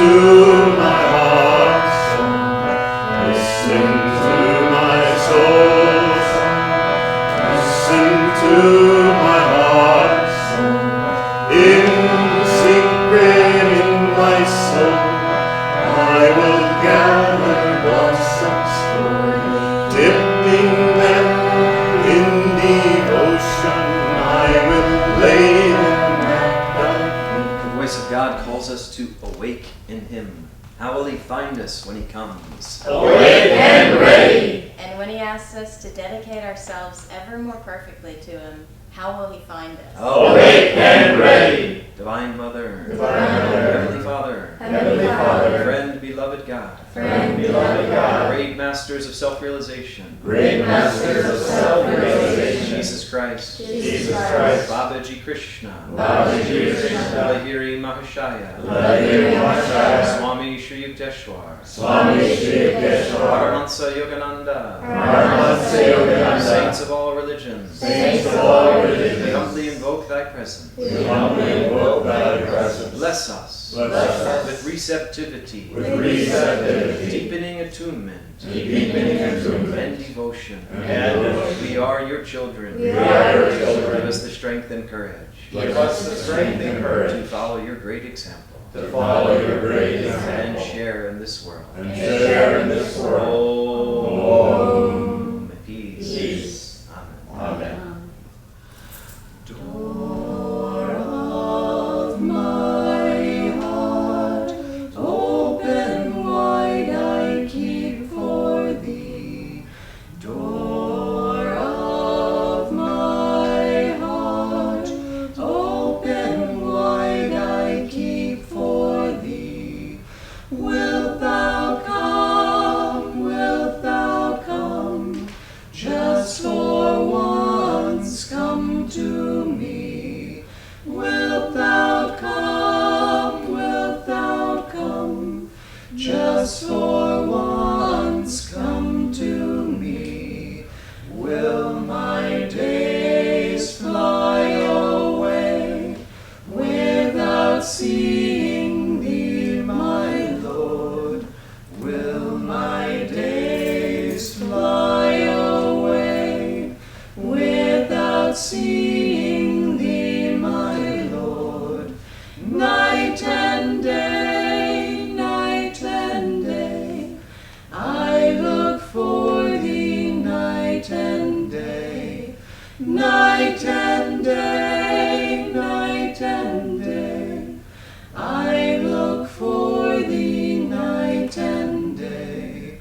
to my heart's song. Listen to my soul's song. Listen to my heart's song. In secret in my soul, I will gather blossoms for you, dipping them in devotion. I will lay them at thy feet. The voice of God calls us to awake in Him. How will He find us when He comes? Awake and ready. And when He asks us to dedicate ourselves ever more perfectly to Him, how will He find us? Awake and ready. Divine Mother, Divine Mother, Heavenly Father, Heavenly Father, friend, beloved God, friend, beloved God, great masters of self-realization, great masters of self-realization, Jesus Christ, Jesus Christ, Babaji Krishna, Babaji Krishna, Lahiri Mahashaya, Lahiri Mahashaya, Swami Shri Yukteswar, Swami Shri Yukteswar, Paramahansa Yogananda, Paramahansa Yogananda, saints of all religions, saints of all religions, we humbly invoke Thy presence. we humbly invoke Thy presence. Bless us, Bless us with receptivity, with receptivity, deepening attunement, deepening attunement, and devotion. and devotion. We are Your children. We are Your children. Give us the strength and courage Give us the strength and to courage follow Your great example to follow Your great and example share in this world. and share in this world. Om. Peace. Peace. Amen. Amen. Door of my heart, open wide I keep for Thee. Door of my heart, open wide I keep for Thee. Wilt Thou come? Wilt Thou come? Just for once come to me. Wilt Thou come? Wilt Thou come? Just for once come to me. Will my days fly away without seeing Thee, my Lord? Will my days fly away without seeing Thee, my Lord? Night and day, I look for Thee night and day. Night and day, I look for Thee night and day.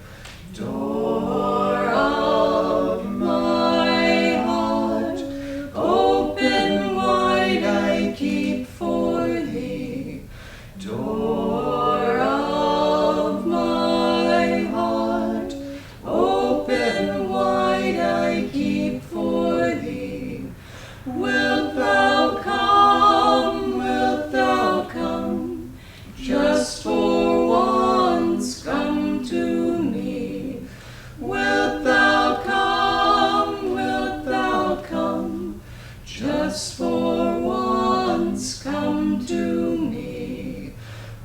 Door of my heart, open wide I keep for Thee. Door of my heart, open wide I keep for Thee. Wilt Thou come? Wilt Thou come? Just for once come to me. Wilt Thou come? Wilt Thou come? Just for once come to me.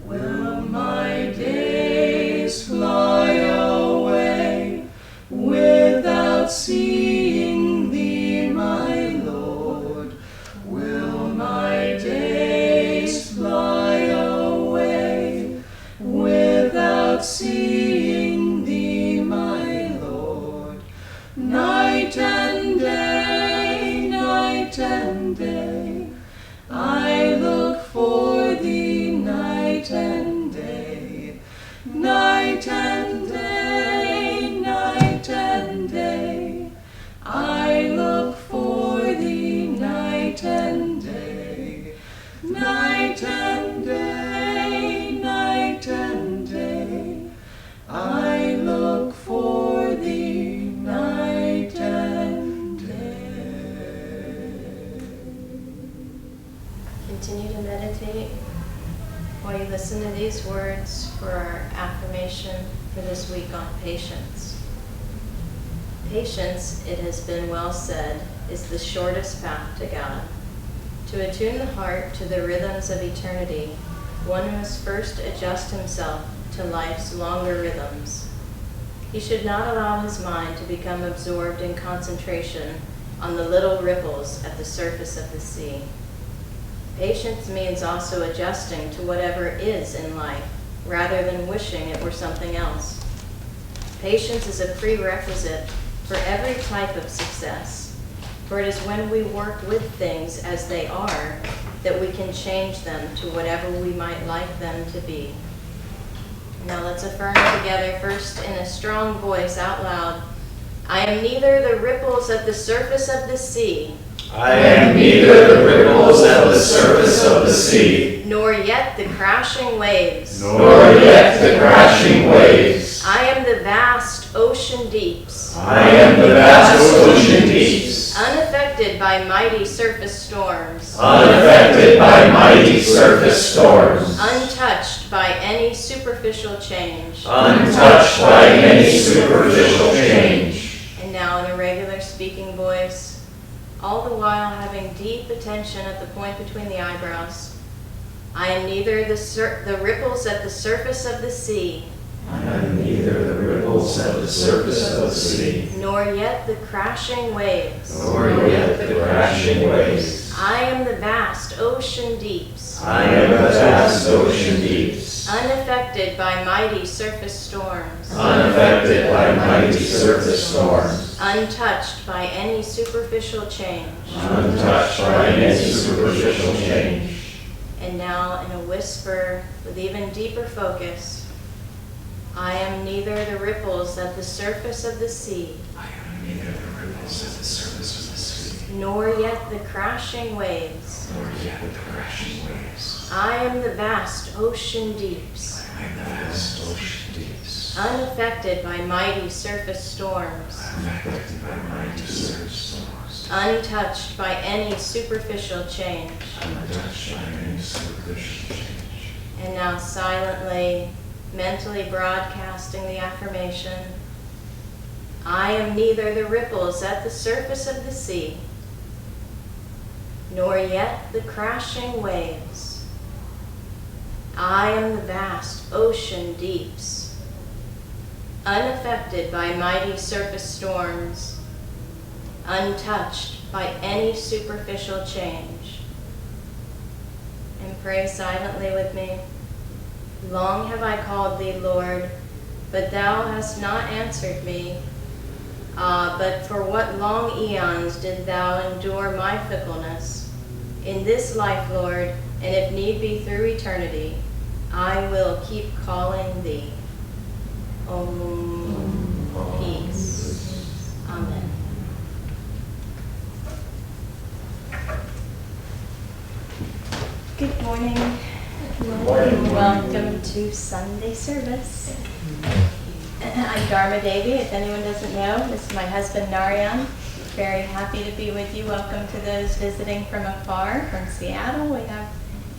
Will my days fly away without seeing Thee, my Lord? Will my days fly away without seeing Thee, my Lord? Night and day, I look for Thee night and day. Night and day, I look for Thee night and day. Night and day, I look for Thee night and day. Continue to meditate while you listen to these words for our affirmation for this week on patience. Patience, it has been well said, is the shortest path to God. To attune the heart to the rhythms of eternity, one must first adjust himself to life's longer rhythms. He should not allow his mind to become absorbed in concentration on the little ripples at the surface of the sea. Patience means also adjusting to whatever is in life, rather than wishing it were something else. Patience is a prerequisite for every type of success, for it is when we work with things as they are that we can change them to whatever we might like them to be. Now let's affirm together first in a strong voice out loud. I am neither the ripples at the surface of the sea, I am neither the ripples at the surface of the sea, nor yet the crashing waves. nor yet the crashing waves. I am the vast ocean deeps, I am the vast ocean deeps, unaffected by mighty surface storms, unaffected by mighty surface storms, untouched by any superficial change. untouched by any superficial change. And now in a regular speaking voice, all the while having deep attention at the point between the eyebrows. I am neither the ripples at the surface of the sea, I am neither the ripples at the surface of the sea, nor yet the crashing waves. nor yet the crashing waves. I am the vast ocean deeps, I am the vast ocean deeps, unaffected by mighty surface storms, unaffected by mighty surface storms, untouched by any superficial change. untouched by any superficial change. And now in a whisper with even deeper focus, I am neither the ripples at the surface of the sea, I am neither the ripples at the surface of the sea, nor yet the crashing waves. nor yet the crashing waves. I am the vast ocean deeps, I am the vast ocean deeps, unaffected by mighty surface storms, unaffected by mighty surface storms, untouched by any superficial change. untouched by any superficial change. And now silently, mentally broadcasting the affirmation, I am neither the ripples at the surface of the sea, nor yet the crashing waves. I am the vast ocean deeps, unaffected by mighty surface storms, untouched by any superficial change. And pray silently with me. Long have I called thee, Lord, but thou hast not answered me. Ah, but for what long eons did thou endure my fickleness? In this life, Lord, and if need be through eternity, I will keep calling thee. Om. Peace. Amen. Good morning. morning. Welcome to Sunday service. I'm Dharmadevi, if anyone doesn't know. This is my husband Narayan. Very happy to be with you. Welcome to those visiting from afar, from Seattle. We have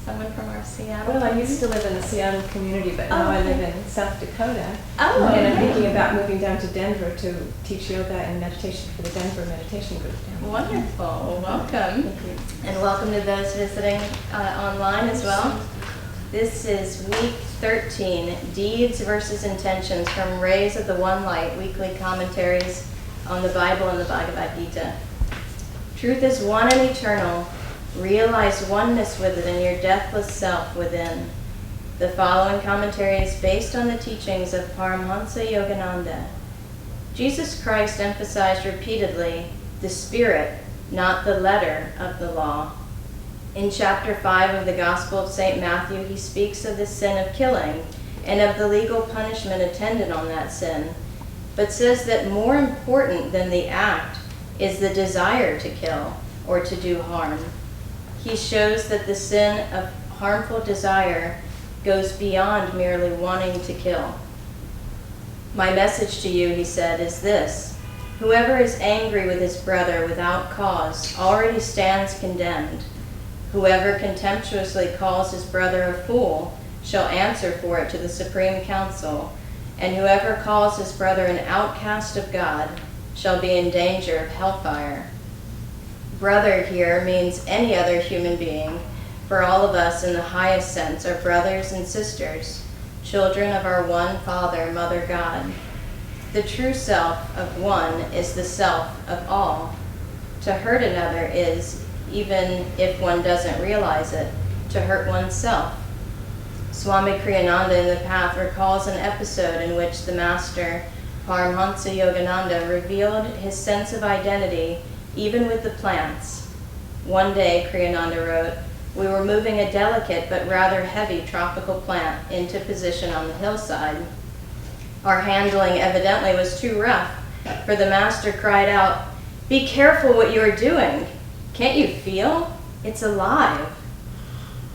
someone from our Seattle. Well, I used to live in the Seattle community, but now I live in South Dakota. Oh, And I'm okay. thinking about moving down to Denver to teach yoga and meditation for the Denver meditation group down. Wonderful. Well, welcome. Thank you. And welcome to those visiting online as well. This is week 13, Deeds versus Intentions, from Rays of the One Light, weekly commentaries on the Bible and the Bhagavad Gita. Truth is one and eternal. Realize oneness with it and your deathless self within. The following commentary is based on the teachings of Paramhansa Yogananda. Jesus Christ emphasized repeatedly the spirit, not the letter, of the law. In chapter 5 of the Gospel of St. Matthew, he speaks of the sin of killing and of the legal punishment attendant on that sin, but says that more important than the act is the desire to kill or to do harm. He shows that the sin of harmful desire goes beyond merely wanting to kill. My message to you, he said, is this: whoever is angry with his brother without cause already stands condemned. Whoever contemptuously calls his brother a fool shall answer for it to the Supreme Council, and whoever calls his brother an outcast of God shall be in danger of hellfire. Brother here means any other human being For all of us in the highest sense are brothers and sisters, children of our one Father, Mother God. The true self of one is the self of all. To hurt another is, even if one doesn't realize it, to hurt oneself. Swami Kriyananda in the Path recalls an episode in which the master, Paramhansa Yogananda, revealed his sense of identity even with the plants. One day, Kriyananda wrote, we were moving a delicate but rather heavy tropical plant into position on the hillside. Our handling evidently was too rough, for the master cried out, "Be careful what you are doing. Can't you feel? It's alive."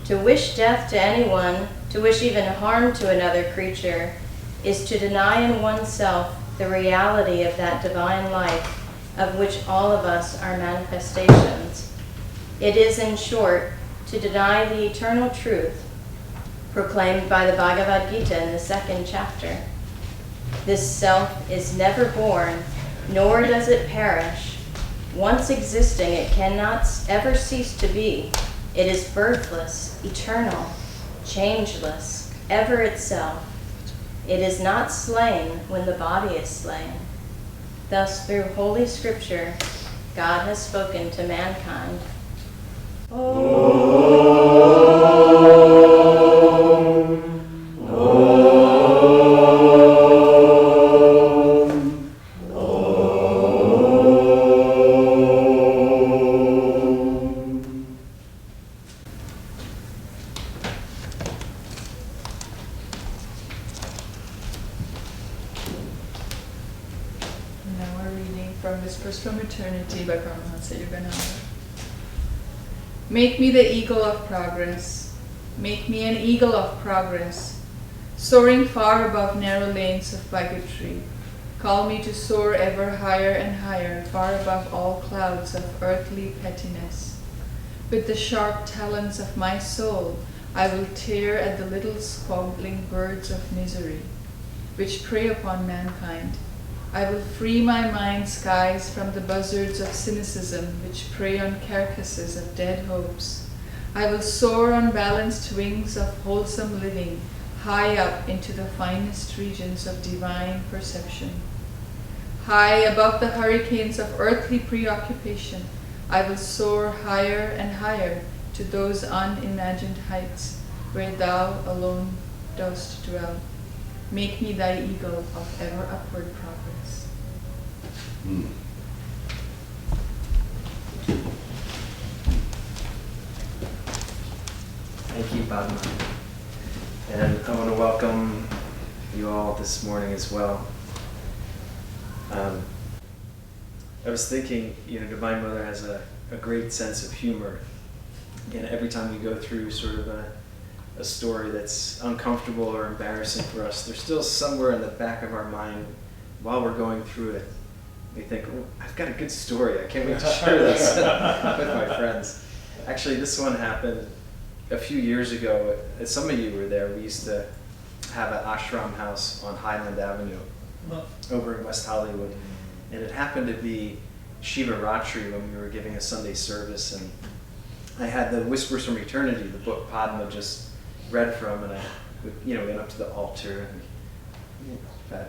To wish death to anyone, to wish even harm to another creature, is to deny in oneself the reality of that divine life of which all of us are manifestations. It is, in short, to deny the eternal truth proclaimed by the Bhagavad Gita in the 2nd chapter. This self is never born, nor does it perish. Once existing, it cannot ever cease to be. It is birthless, eternal, changeless, ever itself. It is not slain when the body is slain. Thus, through Holy Scripture, God has spoken to mankind. From Eternity by Paramahansa Yogananda. Make me the eagle of progress. Make me an eagle of progress, soaring far above narrow lanes of bigotry. Call me to soar ever higher and higher, far above all clouds of earthly pettiness. With the sharp talons of my soul, I will tear at the little squabbling birds of misery, which prey upon mankind. I will free my mind's skies from the buzzards of cynicism which prey on carcasses of dead hopes. I will soar on balanced wings of wholesome living, high up into the finest regions of divine perception. High above the hurricanes of earthly preoccupation, I will soar higher and higher to those unimagined heights where thou alone dost dwell. Make me thy eagle of ever upward progress. Thank you, Padma. And I want to welcome you all this morning as well. I was thinking, Divine Mother has a great sense of humor. And every time we go through sort of a story that's uncomfortable or embarrassing for us, there's still somewhere in the back of our mind, while we're going through it, we think, oh, I've got a good story. I can't wait to share this with my friends. Actually, this one happened a few years ago. Some of you were there. We used to have an ashram house on Highland Avenue over in West Hollywood. And it happened to be Shiva Ratri when we were giving a Sunday service. And I had the Whispers from Eternity, the book Padma just read from, and I went up to the altar and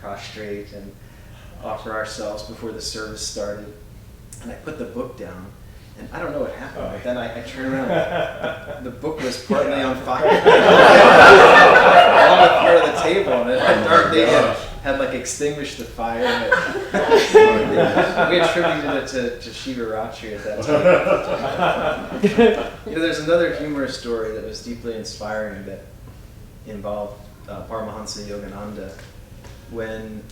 prostrate and offer ourselves before the service started. And I put the book down, and I don't know what happened, but then I turned around, the book was partly on fire on the part of the table, and they had like extinguished the fire. We attributed it to Shiva Ratri at that time. There's another humorous story that was deeply inspiring that involved Paramahansa Yogananda when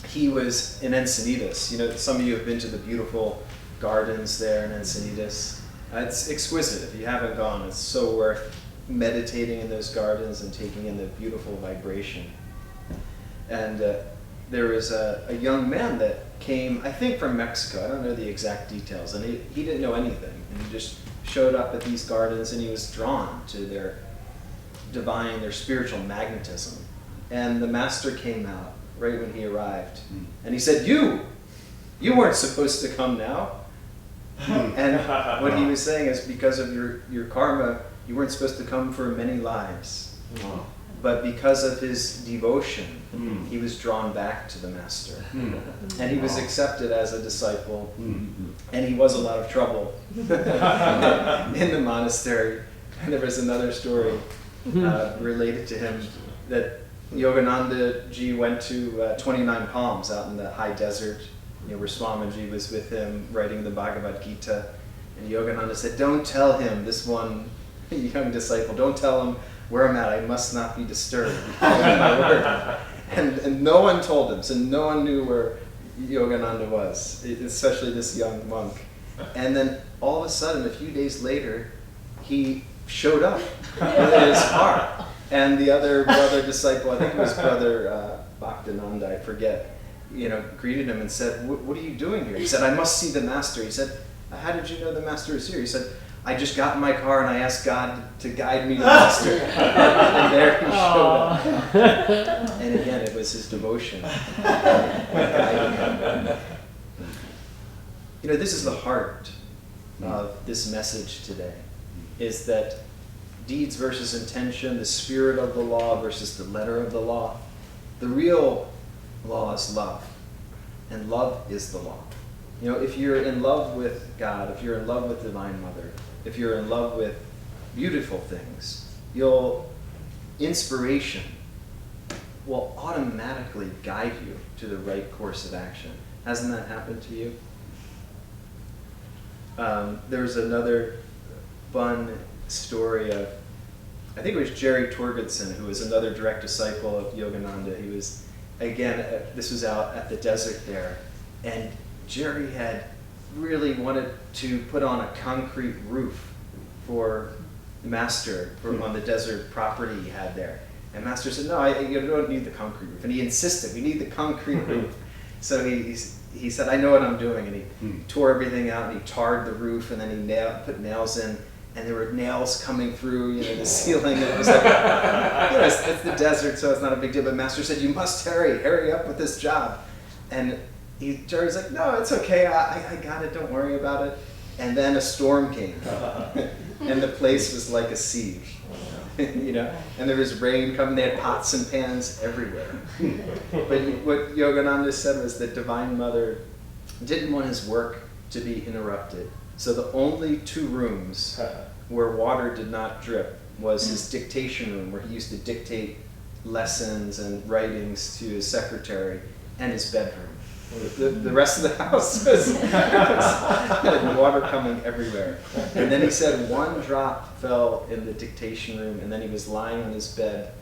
he was in Encinitas. Some of you have been to the beautiful gardens there in Encinitas. It's exquisite. If you haven't gone, it's so worth meditating in those gardens and taking in the beautiful vibration. And there was a young man that came, I think from Mexico. I don't know the exact details. And he didn't know anything. And he just showed up at these gardens, and he was drawn to their divine, their spiritual magnetism. And the master came out right when he arrived. And he said, you weren't supposed to come now. And what he was saying is because of your karma, you weren't supposed to come for many lives. But because of his devotion, he was drawn back to the master. And he was accepted as a disciple. And he was a lot of trouble in the monastery. And there was another story related to him that Yogananda ji went to 29 Palms out in the high desert, where Swamiji was with him writing the Bhagavad Gita. And Yogananda said, don't tell him, this one young disciple, don't tell him where I'm at, I must not be disturbed. My word. And no one told him, so no one knew where Yogananda was, especially this young monk. And then all of a sudden, a few days later, he showed up in his car. And the other brother disciple, I think it was brother Bhaktananda, I forget, greeted him and said, what are you doing here? He said, I must see the master. He said, how did you know the master is here? He said, I just got in my car and I asked God to guide me to the master. And there he showed up. And again, it was his devotion. This is the heart of this message today, is that deeds versus intention, the spirit of the law versus the letter of the law. The real law is love, and love is the law. If you're in love with God, if you're in love with Divine Mother, if you're in love with beautiful things, inspiration will automatically guide you to the right course of action. Hasn't that happened to you? There's another fun story of, I think it was Jerry Torgerson, who was another direct disciple of Yogananda. He was, again, this was out at the desert there, and Jerry had really wanted to put on a concrete roof for Master on the desert property he had there. And Master said, no, you don't need the concrete roof. And he insisted, we need the concrete roof. So he said, I know what I'm doing. And he tore everything out and he tarred the roof and then he put nails in. And there were nails coming through, the ceiling. And it was like, it's the desert, so it's not a big deal. But Master said, you must hurry up with this job. And Jerry's like, no, it's okay, I got it, don't worry about it. And then a storm came, and the place was like a siege, and there was rain coming, they had pots and pans everywhere. But what Yogananda said was that Divine Mother didn't want his work to be interrupted. So the only 2 rooms where water did not drip was his dictation room, where he used to dictate lessons and writings to his secretary, and his bedroom. The rest of the house was had water coming everywhere. And then he said 1 drop fell in the dictation room, and then he was lying on his bed,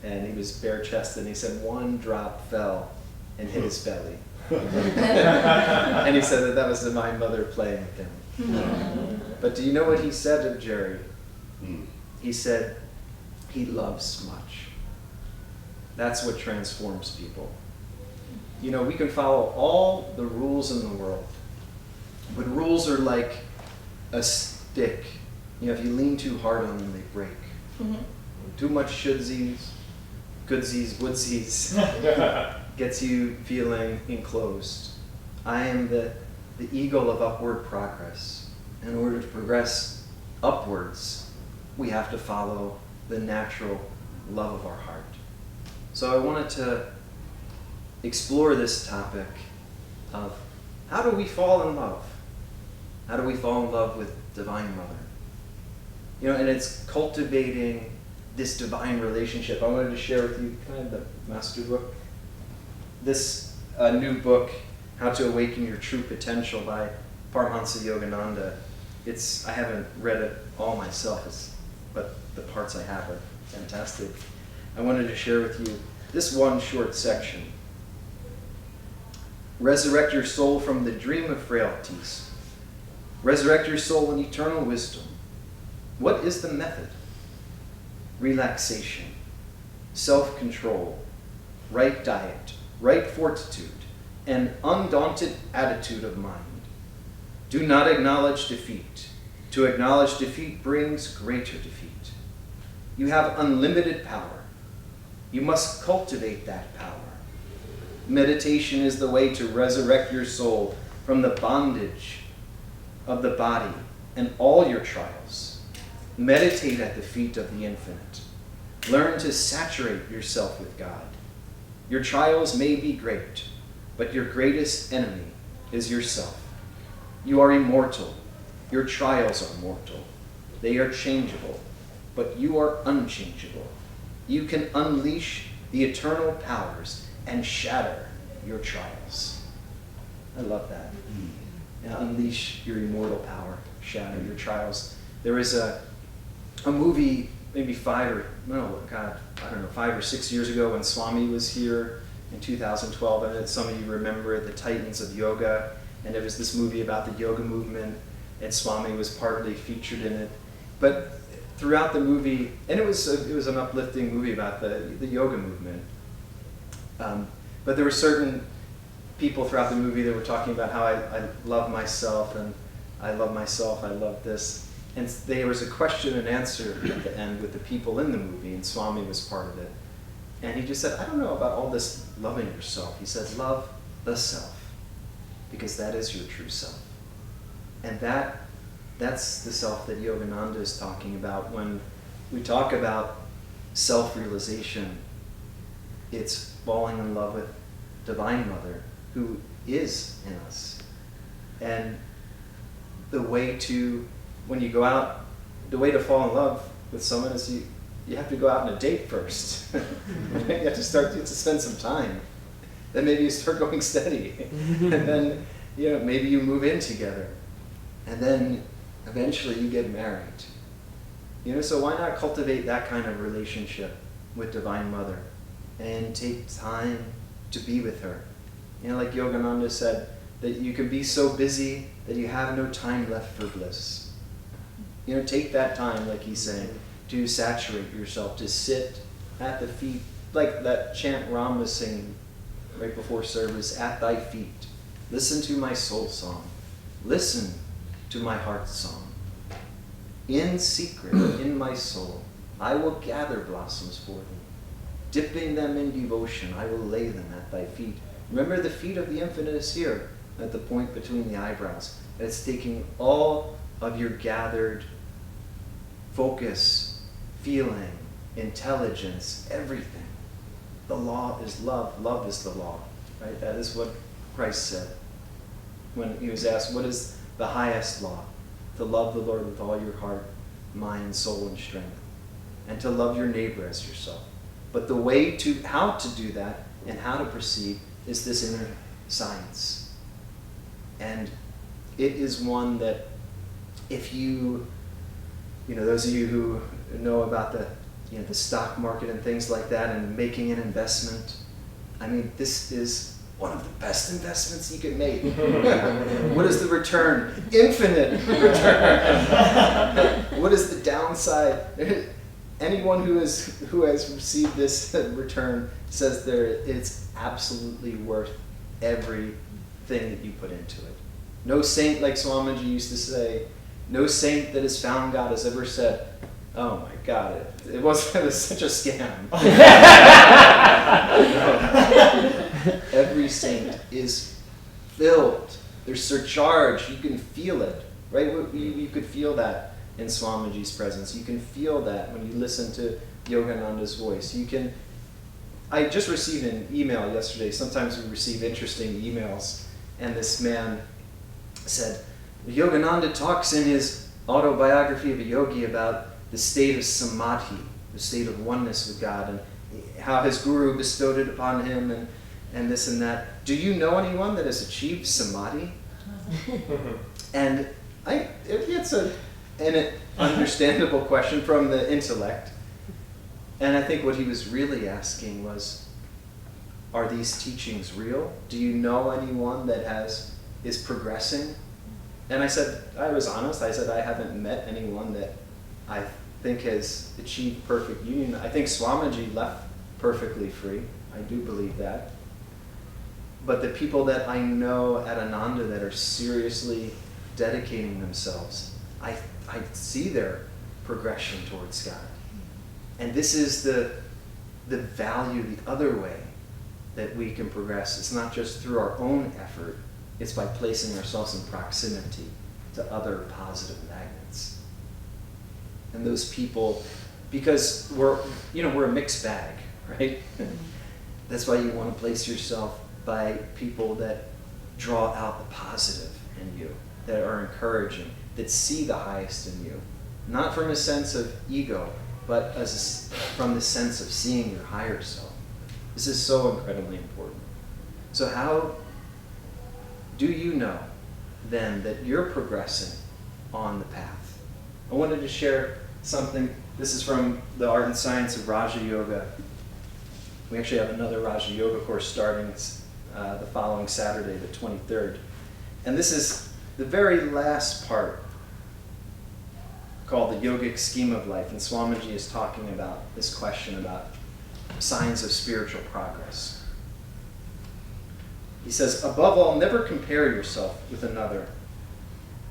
and he was bare-chested, and he said 1 drop fell and hit his belly. And he said that was Divine Mother playing with him. But do you know what he said of Jerry? He said, he loves much. That's what transforms people. We can follow all the rules in the world, but rules are like a stick. If you lean too hard on them, they break. Too much shouldsies, goodsies, woodsies gets you feeling enclosed. I am the eagle of upward progress. In order to progress upwards, we have to follow the natural love of our heart. So I wanted to explore this topic of how do we fall in love? How do we fall in love with Divine Mother? And it's cultivating this divine relationship. I wanted to share with you, can I have the master book? This new book, How to Awaken Your True Potential by Paramahansa Yogananda. I haven't read it all myself, but the parts I have are fantastic. I wanted to share with you this one short section. Resurrect your soul from the dream of frailties. Resurrect your soul in eternal wisdom. What is the method? Relaxation, self-control, right diet, right fortitude, an undaunted attitude of mind. Do not acknowledge defeat. To acknowledge defeat brings greater defeat. You have unlimited power. You must cultivate that power. Meditation is the way to resurrect your soul from the bondage of the body and all your trials. Meditate at the feet of the infinite. Learn to saturate yourself with God. Your trials may be great, but your greatest enemy is yourself. You are immortal. Your trials are mortal. They are changeable, but you are unchangeable. You can unleash the eternal powers and shatter your trials. I love that. And unleash your immortal power, shatter your trials. There was a movie maybe 5 or 6 years ago when Swami was here in 2012. And some of you remember the Titans of Yoga. And there was this movie about the yoga movement, and Swami was partly featured in it. But throughout the movie, and it was an uplifting movie about the yoga movement. But there were certain people throughout the movie that were talking about how I love myself, and I love myself, I love this. And there was a question and answer at the end with the people in the movie, and Swami was part of it. And he just said, I don't know about all this loving yourself. He said, love the self, because that is your true self. And that's the self that Yogananda is talking about. When we talk about self-realization, it's falling in love with Divine Mother, who is in us. And the way to, when you go out, the way to fall in love with someone is you have to go out on a date first. You have to spend some time. Then maybe you start going steady. And then, maybe you move in together. And then eventually you get married. So why not cultivate that kind of relationship with Divine Mother and take time to be with her? Like Yogananda said, that you can be so busy that you have no time left for bliss. Take that time, like he's saying, to saturate yourself, to sit at the feet, like that chant Ram was singing right before service, at thy feet. Listen to my soul song. Listen to my heart song. In secret, in my soul, I will gather blossoms for thee. Dipping them in devotion, I will lay them at thy feet. Remember, the feet of the infinite is here, at the point between the eyebrows. It's taking all of your gathered focus, feeling, intelligence, everything. The law is love. Love is the law. Right? That is what Christ said when he was asked, what is the highest law? To love the Lord with all your heart, mind, soul, and strength. And to love your neighbor as yourself. But the way to, how to do that and how to proceed is this inner science. And it is one that if you, those of you who know about the stock market and things like that and making an investment, this is one of the best investments you can make. What is the return? Infinite return. What is the downside? Anyone who has received this return says it's absolutely worth everything that you put into it. No saint, like Swamiji used to say, no saint that has found God has ever said, oh my God, it was such a scam. Every saint is filled. They're surcharged. You can feel it, right? You could feel that in Swamiji's presence. You can feel that when you listen to Yogananda's voice. I just received an email yesterday. Sometimes we receive interesting emails, and this man said, Yogananda talks in his autobiography of a yogi about the state of samadhi, the state of oneness with God, and how his guru bestowed it upon him, and this and that. Do you know anyone that has achieved samadhi? And it's an understandable question from the intellect. And I think what he was really asking was, are these teachings real? Do you know anyone that is progressing? And I was honest, I said I haven't met anyone that I think has achieved perfect union. I think Swamiji left perfectly free. I do believe that. But the people that I know at Ananda that are seriously dedicating themselves, I see their progression towards God. And this is the value, the other way that we can progress. It's not just through our own effort. It's by placing ourselves in proximity to other positive magnets. And those people, because we're a mixed bag, right? That's why you want to place yourself by people that draw out the positive in you, that are encouraging, that see the highest in you. Not from a sense of ego, but from the sense of seeing your higher self. This is so incredibly important. So how do you know then that you're progressing on the path? I wanted to share something. This is from the Art and Science of Raja Yoga. We actually have another Raja Yoga course starting the following Saturday, the 23rd. And this is the very last part, called the Yogic Scheme of Life. And Swamiji is talking about this question about signs of spiritual progress. He says, above all, never compare yourself with another,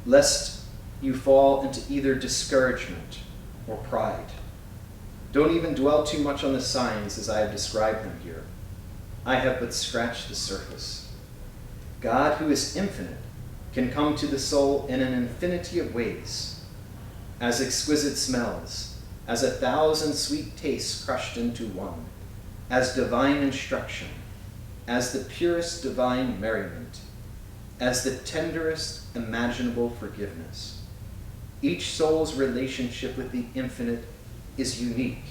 lest you fall into either discouragement or pride. Don't even dwell too much on the signs as I have described them here. I have but scratched the surface. God, who is infinite, can come to the soul in an infinity of ways, as exquisite smells, as 1,000 sweet tastes crushed into one, as divine instruction, as the purest divine merriment, as the tenderest imaginable forgiveness. Each soul's relationship with the infinite is unique.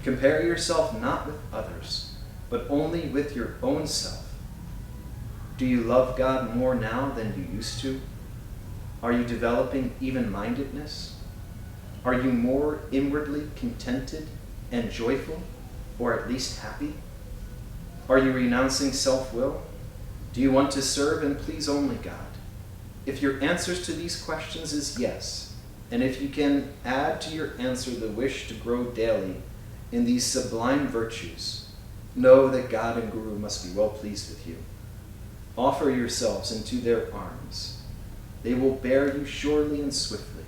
Compare yourself not with others, but only with your own self. Do you love God more now than you used to? Are you developing even-mindedness? Are you more inwardly contented and joyful, or at least happy? Are you renouncing self-will? Do you want to serve and please only God? If your answers to these questions is yes, and if you can add to your answer the wish to grow daily in these sublime virtues, know that God and Guru must be well pleased with you. Offer yourselves into their arms. They will bear you surely and swiftly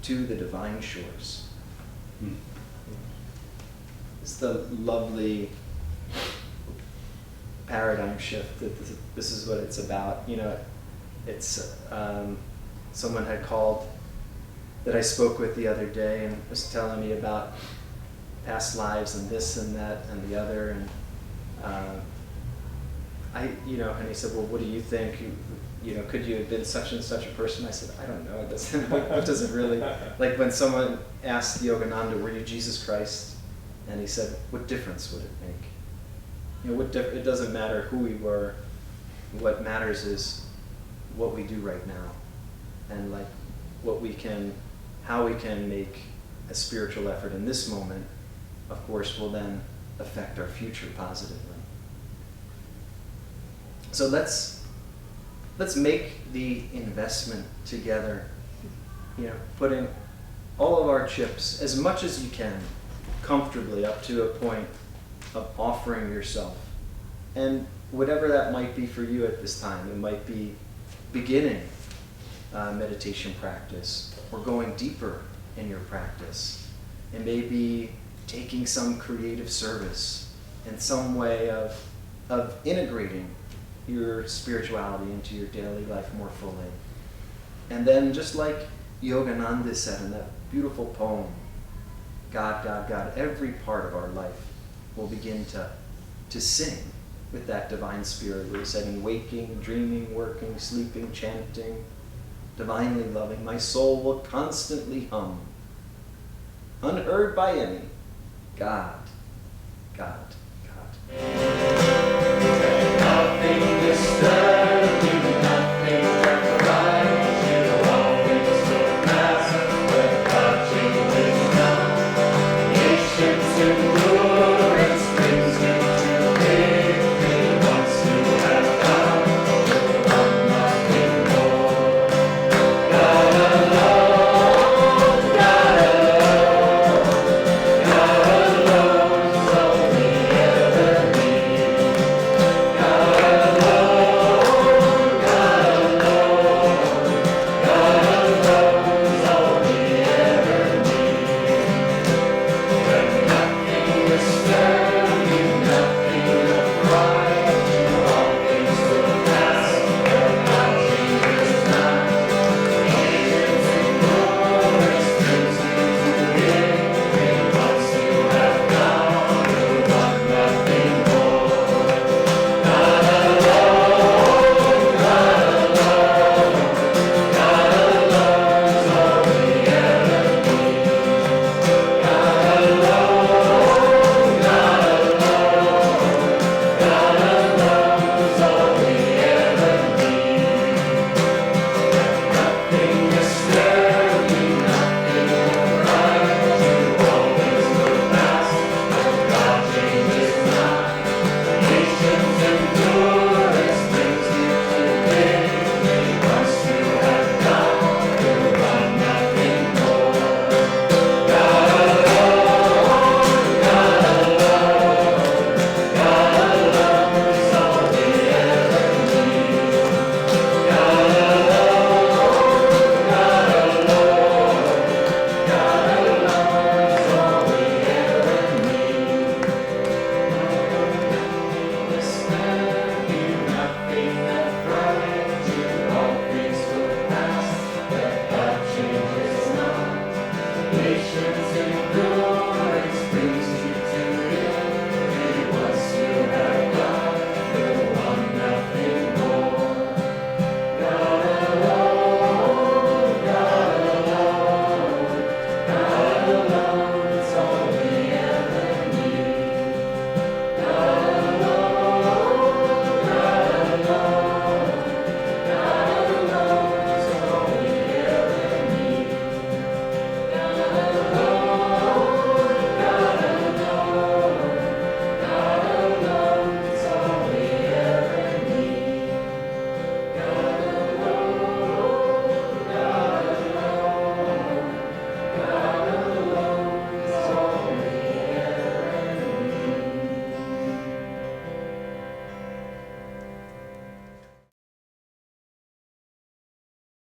to the divine shores. It's the lovely paradigm shift that this is what it's about. It's someone had called that I spoke with the other day and was telling me about past lives and this and that and the other, and and he said, well, what do you think? Could you have been such and such a person? I said, I don't know. It doesn't really, like when someone asked Yogananda, were you Jesus Christ? And he said, what difference would it make? It doesn't matter who we were. What matters is what we do right now, and like how we can make a spiritual effort in this moment, of course, will then affect our future positively. So let's make the investment together, putting all of our chips, as much as you can, comfortably up to a point of offering yourself. And whatever that might be for you at this time, it might be beginning meditation practice or going deeper in your practice. It may be taking some creative service and some way of integrating your spirituality into your daily life more fully. And then, just like Yogananda said in that beautiful poem, God, God, God, every part of our life will begin to sing with that divine spirit, where he said, in waking, dreaming, working, sleeping, chanting, divinely loving, my soul will constantly hum, unheard by any, God, God, God. Nothing disturbing, nothing temporizes you, all things will pass, when touching wisdom, patience, endurance brings you to victory. Once you have found the one, nothing more. God alone, God alone, God alone is all we ever need. God alone. nature